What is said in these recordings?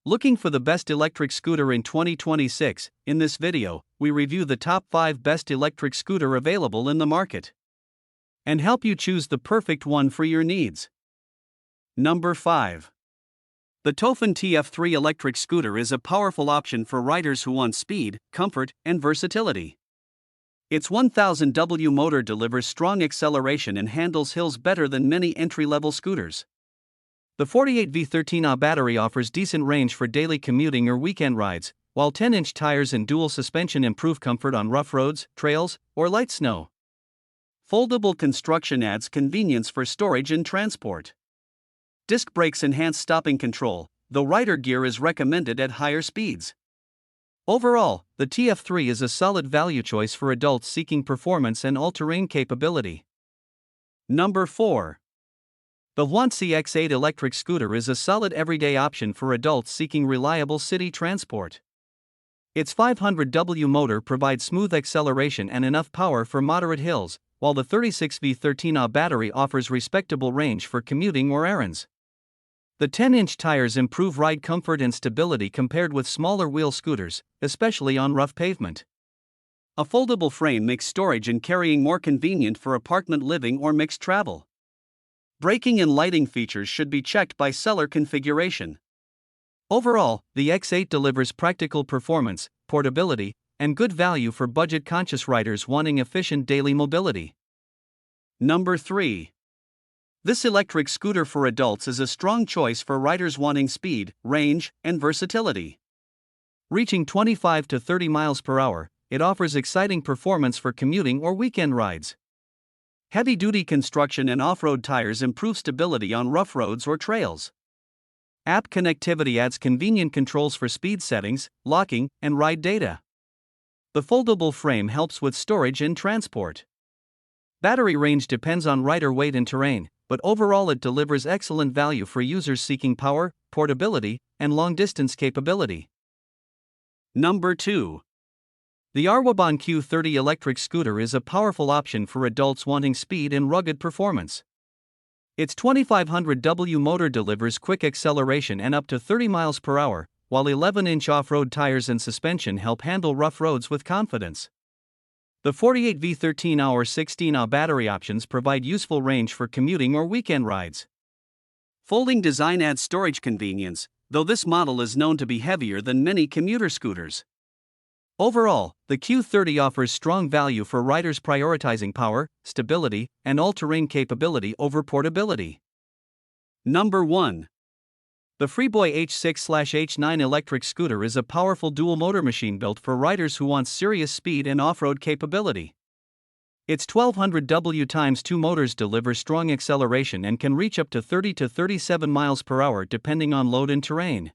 Looking for the best electric scooter in 2026? In this video, we review the top 5 best electric scooter available in the market and help you choose the perfect one for your needs. Number 5. The Tofan TF3 electric scooter is a powerful option for riders who want speed, comfort, and versatility. Its 1000W motor delivers strong acceleration and handles hills better than many entry-level scooters. The 48V13Ah battery offers decent range for daily commuting or weekend rides, while 10-inch tires and dual suspension improve comfort on rough roads, trails, or light snow. Foldable construction adds convenience for storage and transport. Disc brakes enhance stopping control, though rider gear is recommended at higher speeds. Overall, the TF3 is a solid value choice for adults seeking performance and all-terrain capability. Number 4. The Huanxi X8 electric scooter is a solid everyday option for adults seeking reliable city transport. Its 500W motor provides smooth acceleration and enough power for moderate hills, while the 36V13Ah battery offers respectable range for commuting or errands. The 10-inch tires improve ride comfort and stability compared with smaller wheel scooters, especially on rough pavement. A foldable frame makes storage and carrying more convenient for apartment living or mixed travel. Braking and lighting features should be checked by seller configuration. Overall, the X8 delivers practical performance, portability, and good value for budget-conscious riders wanting efficient daily mobility. Number 3. This electric scooter for adults is a strong choice for riders wanting speed, range, and versatility. Reaching 25 to 30 miles per hour, it offers exciting performance for commuting or weekend rides. Heavy-duty construction and off-road tires improve stability on rough roads or trails. App connectivity adds convenient controls for speed settings, locking, and ride data. The foldable frame helps with storage and transport. Battery range depends on rider weight and terrain, but overall it delivers excellent value for users seeking power, portability, and long-distance capability. Number 2. The Arwaban Q30 electric scooter is a powerful option for adults wanting speed and rugged performance. Its 2500W motor delivers quick acceleration and up to 30 miles per hour, while 11-inch off-road tires and suspension help handle rough roads with confidence. The 48V13Ah or 16Ah battery options provide useful range for commuting or weekend rides. Folding design adds storage convenience, though this model is known to be heavier than many commuter scooters. Overall, the Q30 offers strong value for riders prioritizing power, stability, and all-terrain capability over portability. Number 1. The Freeboy H6/H9 electric scooter is a powerful dual-motor machine built for riders who want serious speed and off-road capability. Its 1200W x 2 motors deliver strong acceleration and can reach up to 30 to 37 miles per hour depending on load and terrain.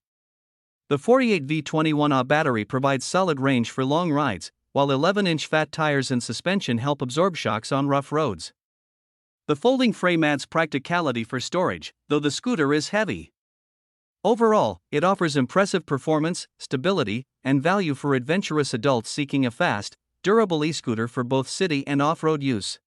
The 48V21Ah battery provides solid range for long rides, while 11-inch fat tires and suspension help absorb shocks on rough roads. The folding frame adds practicality for storage, though the scooter is heavy. Overall, it offers impressive performance, stability, and value for adventurous adults seeking a fast, durable e-scooter for both city and off-road use.